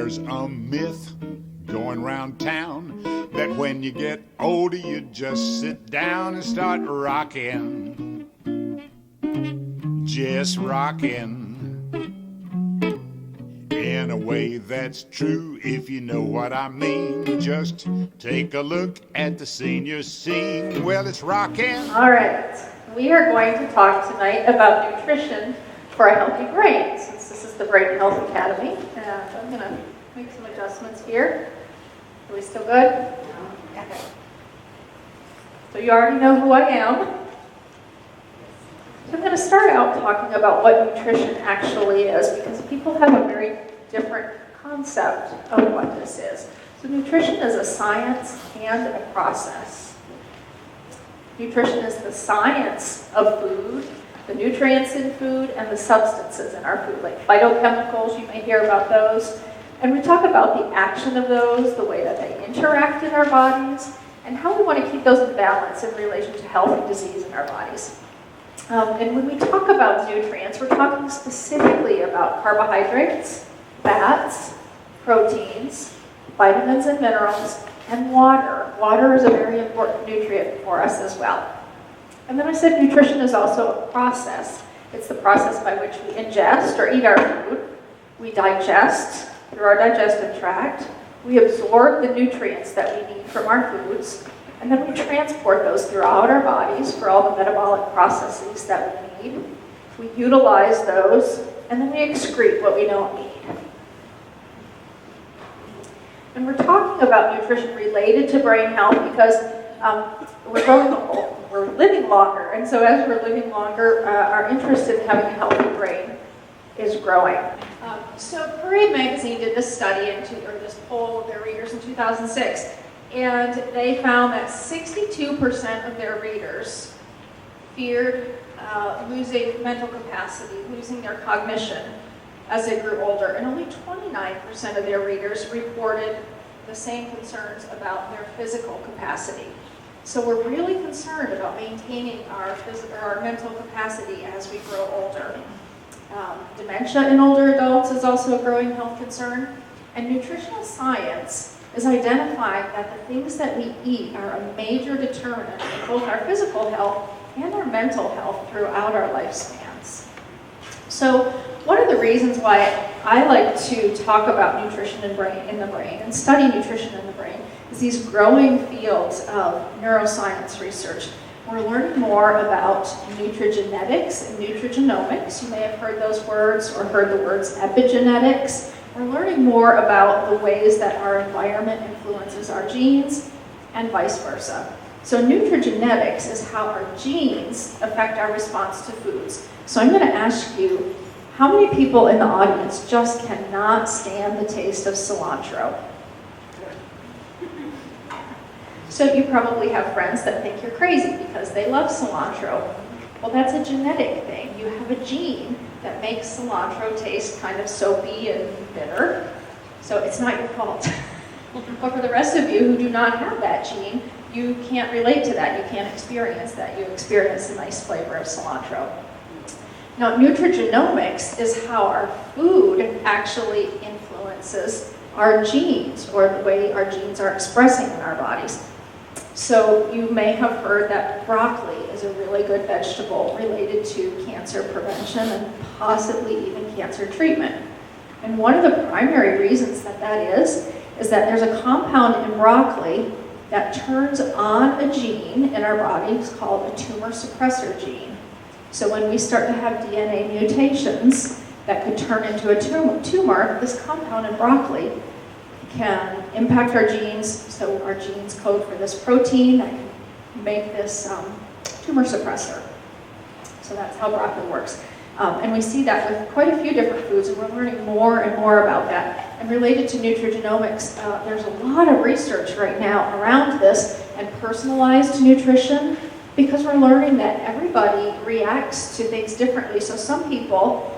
There's a myth going round town that when you get older you just sit down and start rocking. Just rocking. In a way that's true, if you know what I mean. Just take a look at the senior scene. Well, it's rocking. All right, we are going to talk tonight about nutrition for a healthy brain, since this is the Brain Health Academy. And I'm going to make some adjustments here. Are we still good? Okay. So you already know who I am. So I'm going to start out talking about what nutrition actually is, because people have a very different concept of what this is. So nutrition is a science and a process. Nutrition is the science of food, the nutrients in food, and the substances in our food, like phytochemicals, you may hear about those. And we talk about the action of those, the way that they interact in our bodies, and how we want to keep those in balance in relation to health and disease in our bodies. And when we talk about nutrients, we're talking specifically about carbohydrates, fats, proteins, vitamins and minerals, and water. Water is a very important nutrient for us as well. And then I said nutrition is also a process. It's the process by which we ingest or eat our food. We digest through our digestive tract. We absorb the nutrients that we need from our foods. And then we transport those throughout our bodies for all the metabolic processes that we need. We utilize those, and then we excrete what we don't need. And we're talking about nutrition related to brain health because we're living longer. And so as we're living longer, our interest in having a healthy brain is growing. So Parade Magazine did this study, or this poll of their readers in 2006. And they found that 62% of their readers feared losing mental capacity, losing their cognition as they grew older. And only 29% of their readers reported the same concerns about their physical capacity. So we're really concerned about maintaining our mental capacity as we grow older. Dementia in older adults is also a growing health concern. And nutritional science is identifying that the things that we eat are a major determinant of both our physical health and our mental health throughout our lifespans. So one of the reasons why I like to talk about nutrition in the brain and study nutrition in the brain is these growing fields of neuroscience research. We're learning more about nutrigenetics and nutrigenomics. You may have heard those words or heard the words epigenetics. We're learning more about the ways that our environment influences our genes and vice versa. So nutrigenetics is how our genes affect our response to foods. So I'm going to ask you, how many people in the audience just cannot stand the taste of cilantro? So you probably have friends that think you're crazy because they love cilantro. Well, that's a genetic thing. You have a gene that makes cilantro taste kind of soapy and bitter. So it's not your fault. But for the rest of you who do not have that gene, you can't relate to that. You can't experience that. You experience the nice flavor of cilantro. Now, nutrigenomics is how our food actually influences our genes, or the way our genes are expressing in our bodies. So you may have heard that broccoli is a really good vegetable related to cancer prevention and possibly even cancer treatment. And one of the primary reasons that is that there's a compound in broccoli that turns on a gene in our bodies called a tumor suppressor gene. So when we start to have DNA mutations that could turn into a tumor, this compound in broccoli can impact our genes. So our genes code for this protein that can make this tumor suppressor. So that's how broccoli works. And we see that with quite a few different foods, and we're learning more and more about that. And related to nutrigenomics, there's a lot of research right now around this and personalized nutrition, because we're learning that everybody reacts to things differently. So some people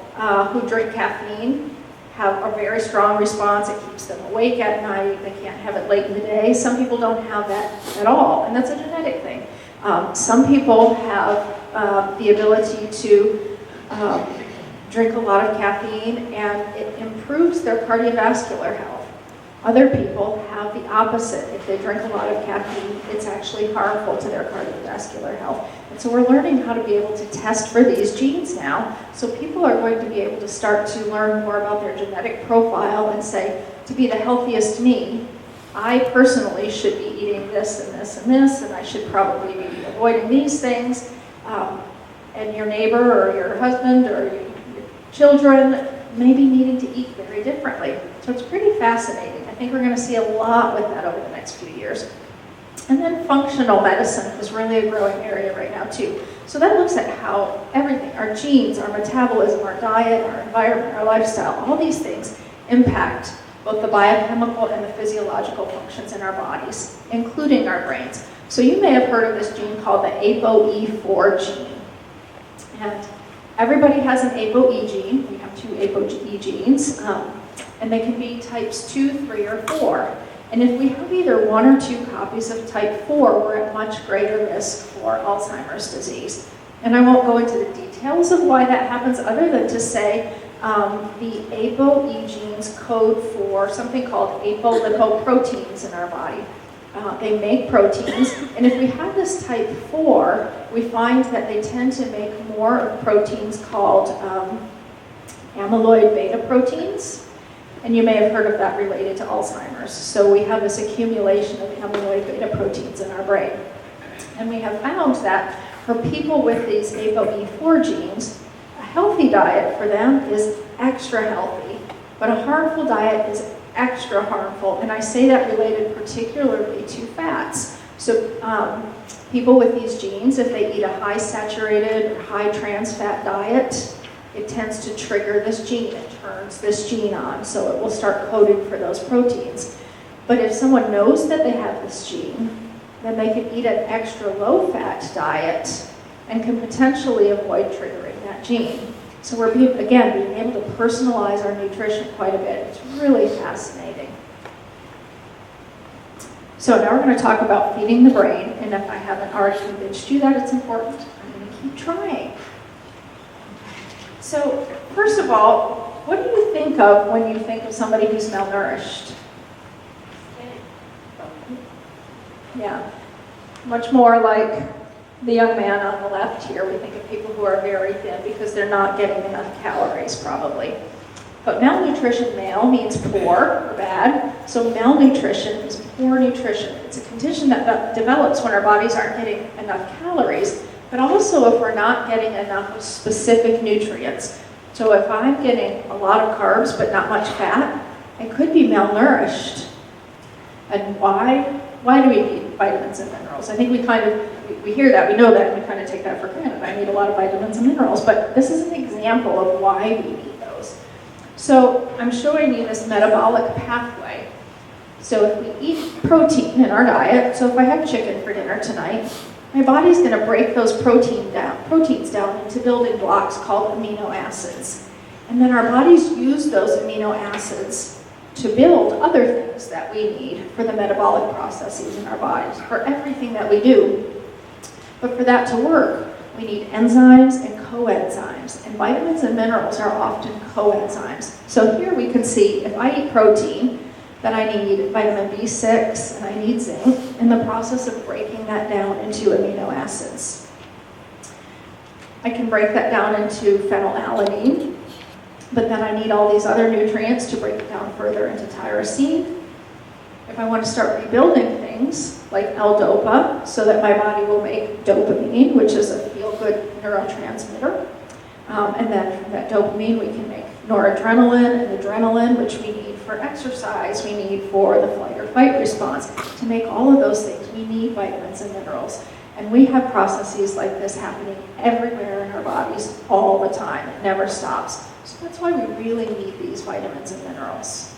who drink caffeine have a very strong response. It keeps them awake at night. They can't have it late in the day. Some people don't have that at all, and that's a genetic thing. Some people have the ability to drink a lot of caffeine, and it improves their cardiovascular health. Other people have the opposite. If they drink a lot of caffeine, it's actually harmful to their cardiovascular health. And so we're learning how to be able to test for these genes now. So people are going to be able to start to learn more about their genetic profile and say, to be the healthiest me, I personally should be eating this and this and this, and I should probably be avoiding these things. And your neighbor or your husband or your children may be needing to eat very differently. So it's pretty fascinating. I think we're going to see a lot with that over the next few years. And then functional medicine is really a growing area right now too. So that looks at how everything, our genes, our metabolism, our diet, our environment, our lifestyle, all these things impact both the biochemical and the physiological functions in our bodies, including our brains. So you may have heard of this gene called the ApoE4 gene. And everybody has an ApoE gene. We have 2 ApoE genes, and they can be types 2, 3, or 4. And if we have either 1 or 2 copies of type 4, we're at much greater risk for Alzheimer's disease. And I won't go into the details of why that happens other than to say the ApoE genes code for something called apolipoproteins in our body. They make proteins, and if we have this type 4, we find that they tend to make more of proteins called amyloid beta proteins, and you may have heard of that related to Alzheimer's. So we have this accumulation of amyloid beta proteins in our brain. And we have found that for people with these ApoE4 genes, a healthy diet for them is extra healthy, but a harmful diet is extra harmful, and I say that related particularly to fats. So people with these genes, if they eat a high saturated or high trans fat diet, it tends to trigger this gene. It turns this gene on, so it will start coding for those proteins. But if someone knows that they have this gene, then they can eat an extra low fat diet and can potentially avoid triggering that gene. So we're, being able to personalize our nutrition quite a bit. It's really fascinating. So now we're going to talk about feeding the brain, and if I haven't already convinced you that it's important, I'm going to keep trying. So first of all, what do you think of when you think of somebody who's malnourished? Yeah, much more like the young man on the left here. We think of people who are very thin because they're not getting enough calories, probably. But malnutrition, mal means poor or bad. So malnutrition is poor nutrition. It's a condition that develops when our bodies aren't getting enough calories, but also if we're not getting enough specific nutrients. So if I'm getting a lot of carbs but not much fat, I could be malnourished. And why? Why do we need vitamins and minerals? I think we hear that, we know that, and we kind of take that for granted. I need a lot of vitamins and minerals, but this is an example of why we need those. So I'm showing you this metabolic pathway. So if we eat protein in our diet, so if I have chicken for dinner tonight, my body's going to break those proteins down into building blocks called amino acids. And then our bodies use those amino acids to build other things that we need for the metabolic processes in our bodies, for everything that we do. But for that to work, we need enzymes and coenzymes. And vitamins and minerals are often coenzymes. So here we can see if I eat protein, then I need vitamin B6 and I need zinc in the process of breaking that down into amino acids. I can break that down into phenylalanine, but then I need all these other nutrients to break it down further into tyrosine. If I want to start rebuilding things like L-DOPA, so that my body will make dopamine, which is a feel-good neurotransmitter. And then from that dopamine, we can make noradrenaline and adrenaline, which we need for exercise, we need for the flight or fight response. To make all of those things, we need vitamins and minerals. And we have processes like this happening everywhere in our bodies all the time. It never stops. So that's why we really need these vitamins and minerals.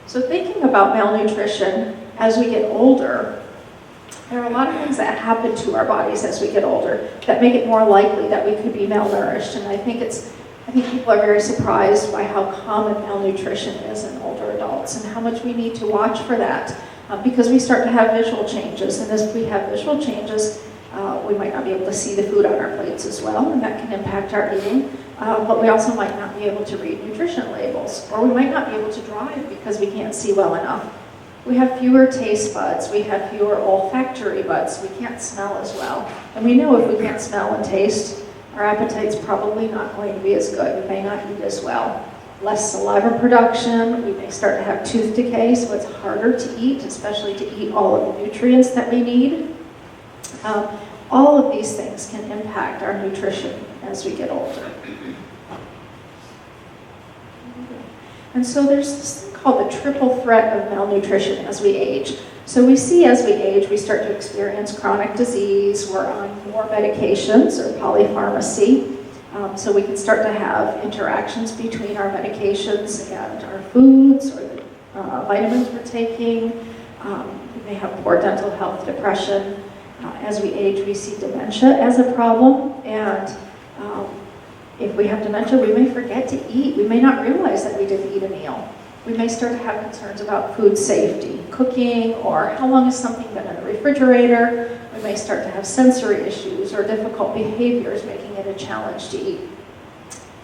So thinking about malnutrition as we get older, there are a lot of things that happen to our bodies as we get older that make it more likely that we could be malnourished. And I think people are very surprised by how common malnutrition is in older adults and how much we need to watch for that because we start to have visual changes. And as we have visual changes, We might not be able to see the food on our plates as well, and that can impact our eating. But we also might not be able to read nutrition labels, or we might not be able to drive because we can't see well enough. We have fewer taste buds, we have fewer olfactory buds, we can't smell as well. And we know if we can't smell and taste, our appetite's probably not going to be as good. We may not eat as well. Less saliva production, we may start to have tooth decay, so it's harder to eat, especially to eat all of the nutrients that we need. All of these things can impact our nutrition as we get older. And so there's this thing called the triple threat of malnutrition as we age. So we see as we age, we start to experience chronic disease, we're on more medications or polypharmacy. So we can start to have interactions between our medications and our foods or the vitamins we're taking. We may have poor dental health, depression. As we age, we see dementia as a problem, and if we have dementia, we may forget to eat. We may not realize that we didn't eat a meal. We may start to have concerns about food safety, cooking, or how long has something been in the refrigerator. We may start to have sensory issues or difficult behaviors, making it a challenge to eat.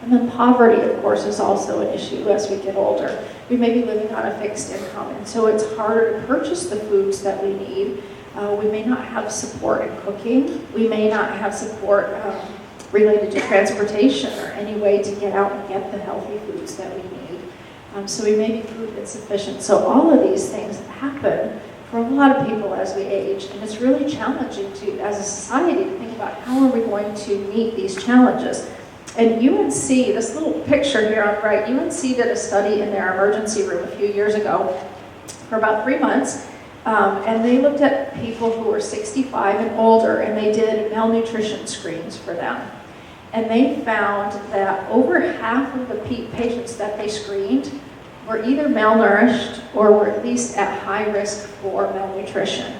And then poverty, of course, is also an issue as we get older. We may be living on a fixed income, and so it's harder to purchase the foods that we need. We may not have support in cooking. We may not have support related to transportation or any way to get out and get the healthy foods that we need. So we may be food insufficient. So all of these things happen for a lot of people as we age, and it's really challenging to, as a society, to think about how are we going to meet these challenges. And UNC, this little picture here on the right, UNC did a study in their emergency room a few years ago for about 3 months. And they looked at people who were 65 and older, and they did malnutrition screens for them. And they found that over half of the patients that they screened were either malnourished or were at least at high risk for malnutrition.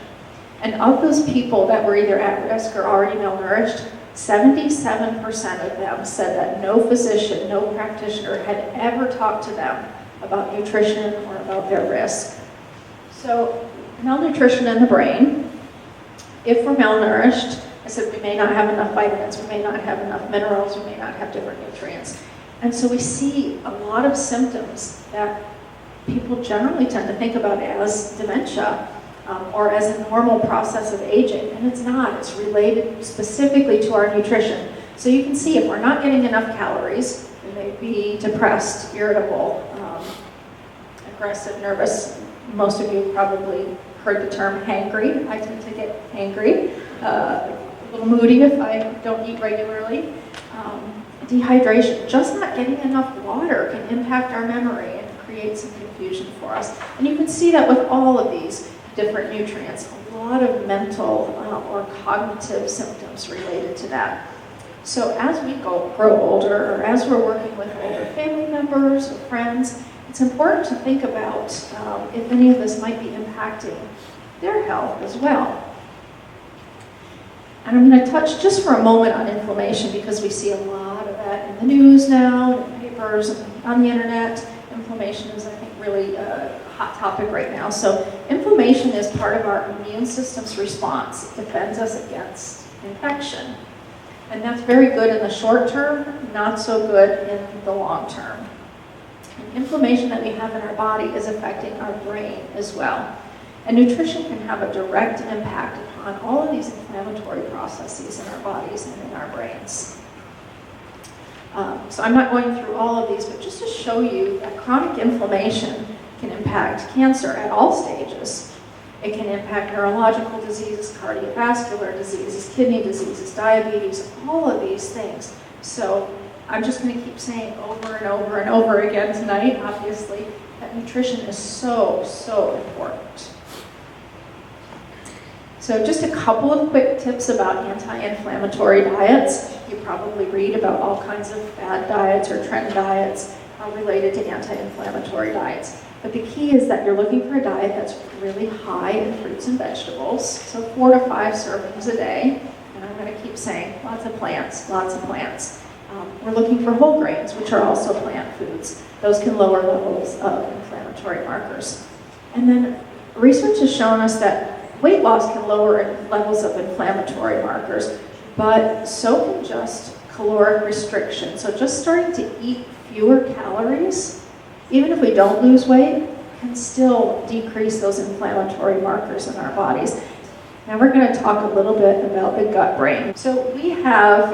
And of those people that were either at risk or already malnourished, 77% of them said that no physician, no practitioner had ever talked to them about nutrition or about their risk. So malnutrition in the brain, if we're malnourished, I said we may not have enough vitamins, we may not have enough minerals, we may not have different nutrients. And so we see a lot of symptoms that people generally tend to think about as dementia or as a normal process of aging, and it's not. It's related specifically to our nutrition. So you can see if we're not getting enough calories, we may be depressed, irritable, aggressive, nervous. Most of you probably heard the term hangry. I tend to get hangry, a little moody if I don't eat regularly. Dehydration, just not getting enough water can impact our memory and create some confusion for us. And you can see that with all of these different nutrients, a lot of mental or cognitive symptoms related to that. So as we grow older, or as we're working with older family members or friends, it's important to think about if any of this might be impacting their health as well. And I'm going to touch just for a moment on inflammation because we see a lot of that in the news now, in papers, and on the internet. Inflammation is, I think, really a hot topic right now. So inflammation is part of our immune system's response. It defends us against infection. And that's very good in the short term, not so good in the long term. And inflammation that we have in our body is affecting our brain as well. And nutrition can have a direct impact upon all of these inflammatory processes in our bodies and in our brains. So I'm not going through all of these, but just to show you that chronic inflammation can impact cancer at all stages. It can impact neurological diseases, cardiovascular diseases, kidney diseases, diabetes, all of these things. So I'm just going to keep saying over and over and over again tonight, obviously, that nutrition is so, so important. So just a couple of quick tips about anti-inflammatory diets. You probably read about all kinds of fad diets or trend diets related to anti-inflammatory diets. But the key is that you're looking for a diet that's really high in fruits and vegetables, so 4 to 5 servings a day. And I'm going to keep saying lots of plants, lots of plants. We're looking for whole grains, which are also plant foods. Those can lower levels of inflammatory markers. And then research has shown us that weight loss can lower levels of inflammatory markers, but so can just caloric restriction. So just starting to eat fewer calories, even if we don't lose weight, can still decrease those inflammatory markers in our bodies. Now we're going to talk a little bit about the gut-brain. So we have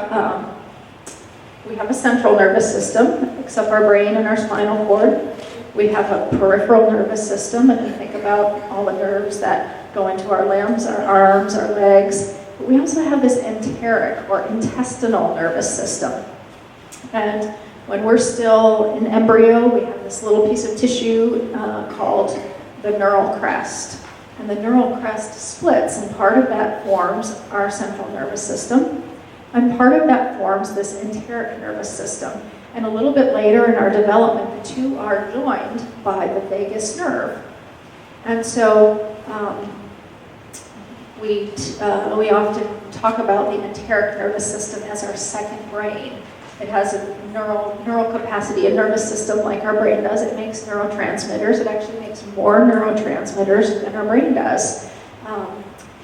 a central nervous system, except our brain and our spinal cord. We have a peripheral nervous system, and we think about all the nerves that go into our limbs, our arms, our legs. But we also have this enteric or intestinal nervous system. And when we're still in embryo, we have this little piece of tissue called the neural crest. And the neural crest splits, and part of that forms our central nervous system. And part of that forms this enteric nervous system. And a little bit later in our development, the two are joined by the vagus nerve. And so we often talk about the enteric nervous system as our second brain. It has a neural capacity, a nervous system like our brain does. It makes neurotransmitters. It actually makes more neurotransmitters than our brain does.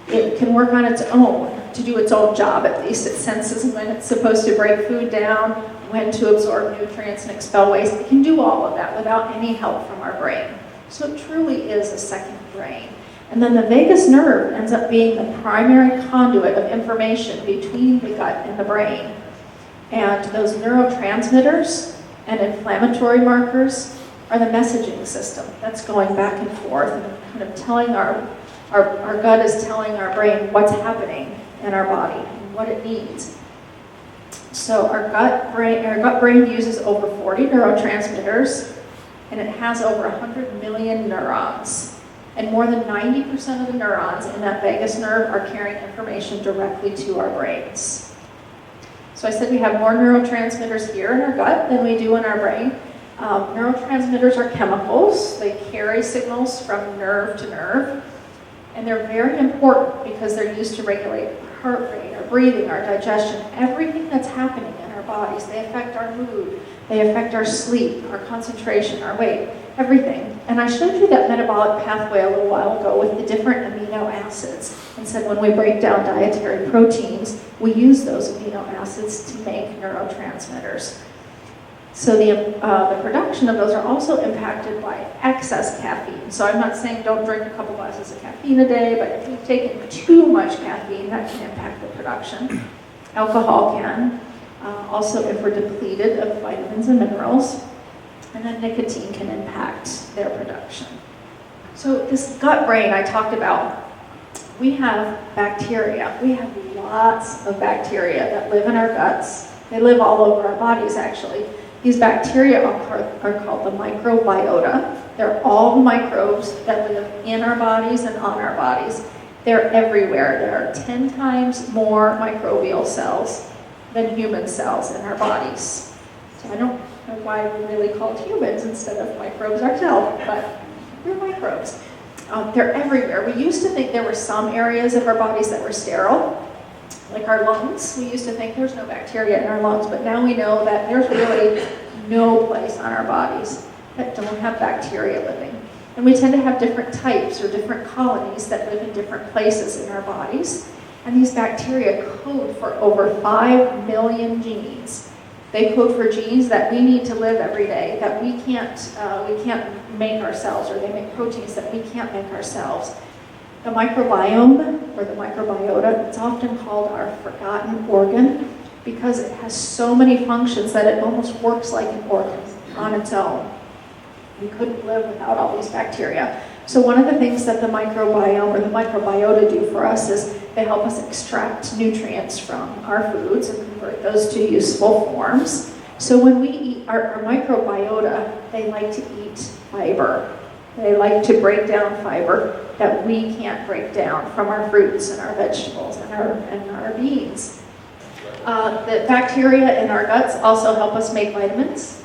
It can work on its own, to do its own job at least. It senses when it's supposed to break food down, when to absorb nutrients and expel waste. It can do all of that without any help from our brain. So it truly is a second brain. And then the vagus nerve ends up being the primary conduit of information between the gut and the brain. And those neurotransmitters and inflammatory markers are the messaging system that's going back and forth and kind of telling our gut is telling our brain what's happening in our body and what it needs. So our gut brain uses over 40 neurotransmitters, and it has over 100 million neurons. And more than 90% of the neurons in that vagus nerve are carrying information directly to our brains. So I said we have more neurotransmitters here in our gut than we do in our brain. Neurotransmitters are chemicals. They carry signals from nerve to nerve. And they're very important because they're used to regulate our heart rate, our breathing, our digestion, everything that's happening in our bodies. They affect our mood. They affect our sleep, our concentration, our weight, everything. And I showed you that metabolic pathway a little while ago with the different amino acids and said when we break down dietary proteins, we use those amino acids to make neurotransmitters. So the production of those are also impacted by excess caffeine. So I'm not saying don't drink a couple glasses of caffeine a day, but if you've taken too much caffeine, that can impact the production. Alcohol can. Also, if we're depleted of vitamins and minerals. And then nicotine can impact their production. So this gut brain I talked about, we have bacteria. We have lots of bacteria that live in our guts. They live all over our bodies, actually. These bacteria are called the microbiota. They're all the microbes that live in our bodies and on our bodies. They're everywhere. There are 10 times more microbial cells than human cells in our bodies. So I don't know why we're really called humans instead of microbes ourselves, but we're microbes. They're everywhere. We used to think there were some areas of our bodies that were sterile, like our lungs. We used to think there's no bacteria in our lungs, but now we know that there's really no place on our bodies that don't have bacteria living. And we tend to have different types or different colonies that live in different places in our bodies. And these bacteria code for over 5 million genes. They code for genes that we need to live every day, that we can't make ourselves, or they make proteins that we can't make ourselves. The microbiome, or the microbiota, it's often called our forgotten organ because it has so many functions that it almost works like an organ on its own. We couldn't live without all these bacteria. So one of the things that the microbiome or the microbiota do for us is they help us extract nutrients from our foods and convert those to useful forms. So when we eat our microbiota, they like to eat fiber. They like to break down fiber that we can't break down from our fruits and our vegetables and our beans. The bacteria in our guts also help us make vitamins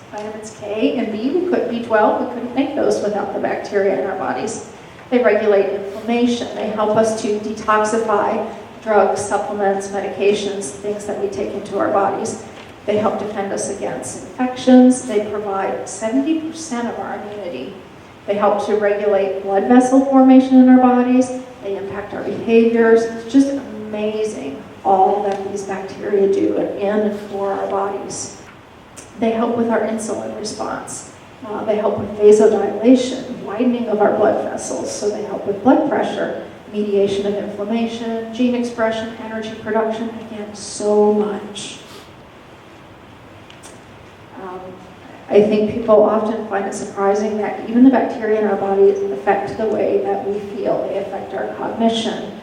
K and B. B12, we couldn't make those without the bacteria in our bodies. They regulate inflammation. They help us to detoxify drugs, supplements, medications, things that we take into our bodies. They help defend us against infections. They provide 70% of our immunity. They help to regulate blood vessel formation in our bodies. They impact our behaviors. It's just amazing all that these bacteria do in and for our bodies. They help with our insulin response. They help with vasodilation, widening of our blood vessels. So they help with blood pressure, mediation of inflammation, gene expression, energy production. Again, so much. I think people often find it surprising that even the bacteria in our bodies affect the way that we feel. They affect our cognition.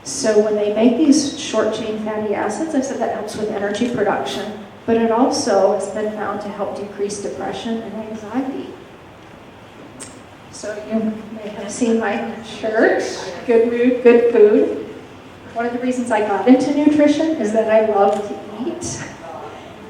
So when they make these short-chain fatty acids, I said that helps with energy production, but it also has been found to help decrease depression and anxiety. So you may have seen my shirt, Good Mood, Good Food. One of the reasons I got into nutrition is that I love to eat.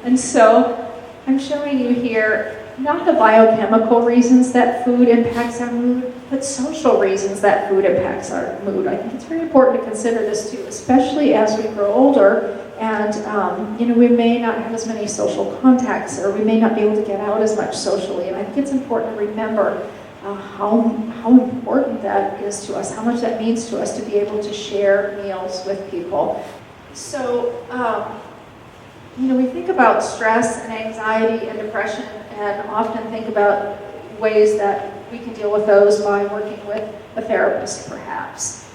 And so I'm showing you here not the biochemical reasons that food impacts our mood, but social reasons that food impacts our mood. I think it's very important to consider this too, especially as we grow older and we may not have as many social contacts, or we may not be able to get out as much socially. And I think it's important to remember how important that is to us, how much that means to us to be able to share meals with people. So, we think about stress and anxiety and depression and often think about ways that we can deal with those by working with a therapist, perhaps.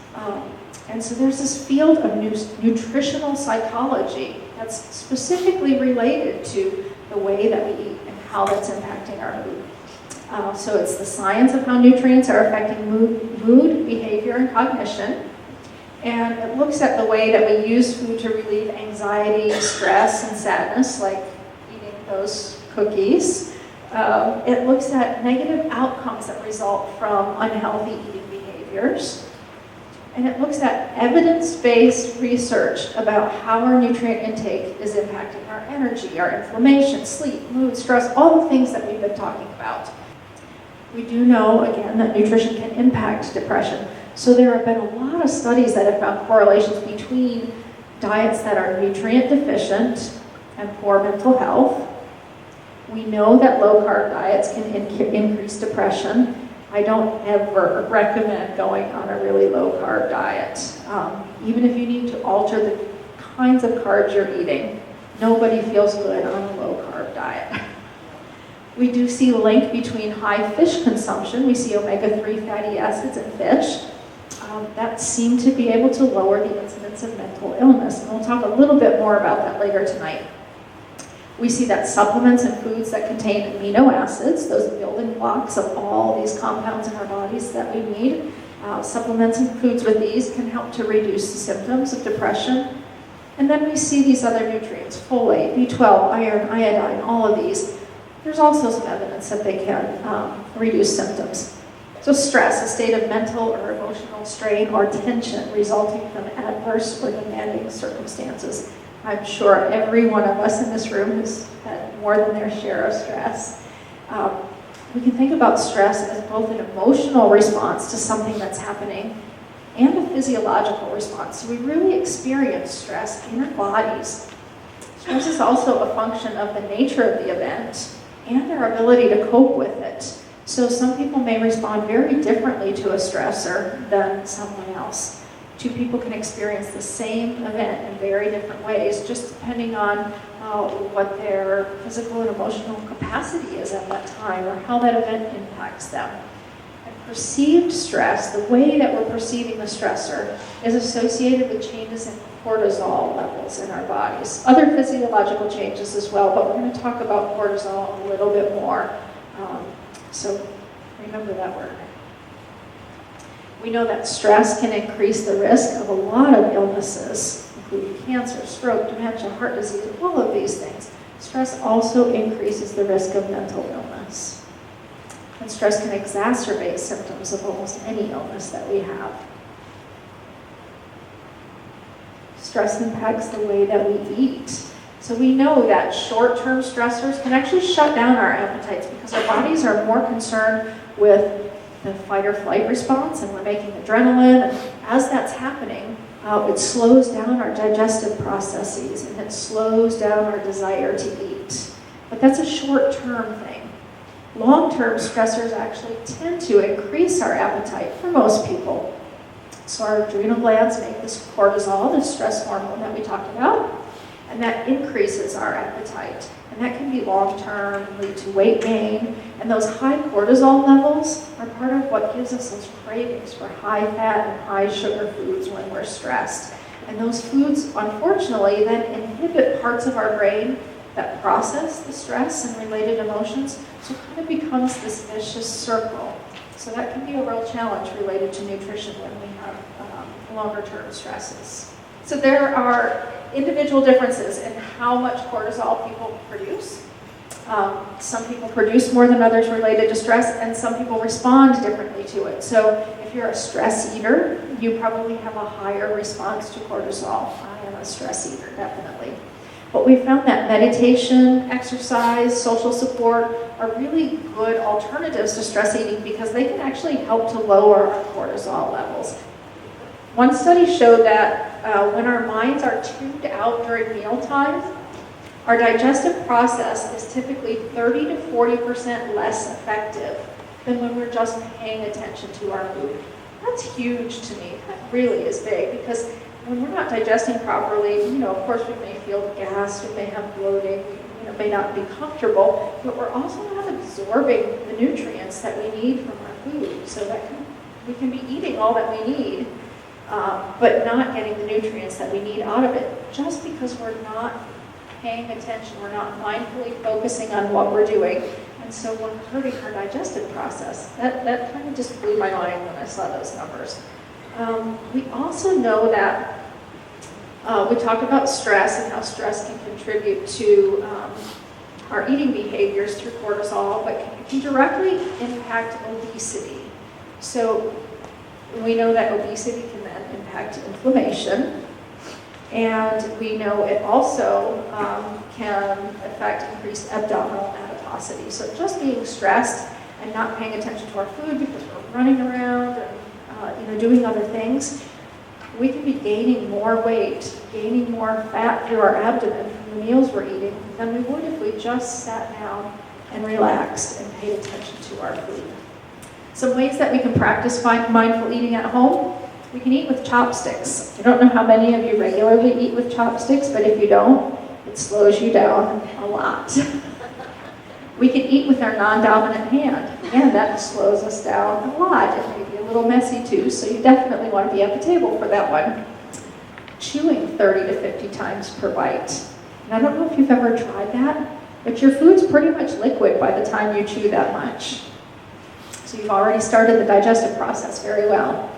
And so there's this field of nutritional psychology that's specifically related to the way that we eat and how that's impacting our mood. So it's the science of how nutrients are affecting mood, behavior, and cognition. And it looks at the way that we use food to relieve anxiety, stress, and sadness, like eating those cookies. It looks at negative outcomes that result from unhealthy eating behaviors. And it looks at evidence-based research about how our nutrient intake is impacting our energy, our inflammation, sleep, mood, stress, all the things that we've been talking about. We do know, again, that nutrition can impact depression. So there have been a lot of studies that have found correlations between diets that are nutrient deficient and poor mental health. We know that low-carb diets can increase depression. I don't ever recommend going on a really low-carb diet. Even if you need to alter the kinds of carbs you're eating, nobody feels good on a low-carb diet. We do see a link between high fish consumption. We see omega-3 fatty acids in fish. That seem to be able to lower the incidence of mental illness. And we'll talk a little bit more about that later tonight. We see that supplements and foods that contain amino acids, those building blocks of all these compounds in our bodies that we need, supplements and foods with these can help to reduce the symptoms of depression. And then we see these other nutrients, folate, B12, iron, iodine, all of these. There's also some evidence that they can reduce symptoms. So stress, a state of mental or emotional strain or tension resulting from adverse or demanding circumstances. I'm sure every one of us in this room has had more than their share of stress. We can think about stress as both an emotional response to something that's happening and a physiological response. So we really experience stress in our bodies. Stress is also a function of the nature of the event and our ability to cope with it. So some people may respond very differently to a stressor than someone else. Two people can experience the same event in very different ways, just depending on what their physical and emotional capacity is at that time, or how that event impacts them. And perceived stress, the way that we're perceiving the stressor, is associated with changes in cortisol levels in our bodies. Other physiological changes as well, but we're going to talk about cortisol a little bit more. So remember that word. We know that stress can increase the risk of a lot of illnesses, including cancer, stroke, dementia, heart disease, all of these things. Stress also increases the risk of mental illness. And stress can exacerbate symptoms of almost any illness that we have. Stress impacts the way that we eat. So we know that short-term stressors can actually shut down our appetites because our bodies are more concerned with the fight or flight response, and we're making adrenaline. And as that's happening, it slows down our digestive processes and it slows down our desire to eat. But that's a short-term thing. Long-term stressors actually tend to increase our appetite for most people. So our adrenal glands make this cortisol, this stress hormone that we talked about, and that increases our appetite. And that can be long-term, lead to weight gain. And those high cortisol levels are part of what gives us those cravings for high-fat and high-sugar foods when we're stressed. And those foods, unfortunately, then inhibit parts of our brain that process the stress and related emotions. So it kind of becomes this vicious circle. So that can be a real challenge related to nutrition when we have longer-term stresses. So there are individual differences in how much cortisol people produce. Some people produce more than others related to stress, and some people respond differently to it. So if you're a stress eater, you probably have a higher response to cortisol. I am a stress eater, definitely. But we found that meditation, exercise, social support are really good alternatives to stress eating because they can actually help to lower our cortisol levels. One study showed that when our minds are tuned out during mealtime, our digestive process is typically 30 to 40% less effective than when we're just paying attention to our food. That's huge to me. That really is big because when we're not digesting properly, of course we may feel gas, we may have bloating, may not be comfortable, but we're also not absorbing the nutrients that we need from our food. So we can be eating all that we need, but not getting the nutrients that we need out of it just because we're not paying attention, we're not mindfully focusing on what we're doing. And so we're hurting our digestive process. That kind of just blew my mind when I saw those numbers. We also know that we talked about stress and how stress can contribute to our eating behaviors through cortisol, but can directly impact obesity. So we know that obesity can then impact inflammation, and we know it also can affect increased abdominal adiposity. So just being stressed and not paying attention to our food because we're running around and doing other things, we can be gaining more weight, gaining more fat through our abdomen from the meals we're eating than we would if we just sat down and relaxed and paid attention to our food. Some ways that we can practice mindful eating at home: we can eat with chopsticks. I don't know how many of you regularly eat with chopsticks, but if you don't, it slows you down a lot. We can eat with our non-dominant hand. Again, that slows us down a lot. It may be a little messy too, so you definitely want to be at the table for that one. Chewing 30 to 50 times per bite. And I don't know if you've ever tried that, but your food's pretty much liquid by the time you chew that much. So you've already started the digestive process very well.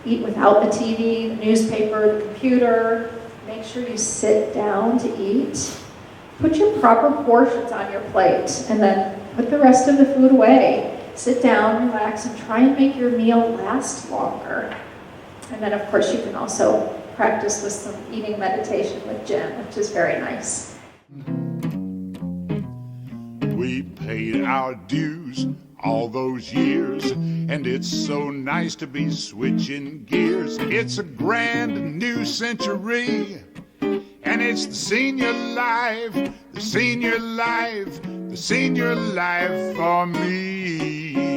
Eat without the TV, the newspaper, the computer. Make sure you sit down to eat. Put your proper portions on your plate and then put the rest of the food away. Sit down, relax, and try and make your meal last longer. And then, of course, you can also practice with some eating meditation with Jen, which is very nice. We paid our dues all those years, and it's so nice to be switching gears. It's a grand new century, and it's the senior life, the senior life, the senior life for me.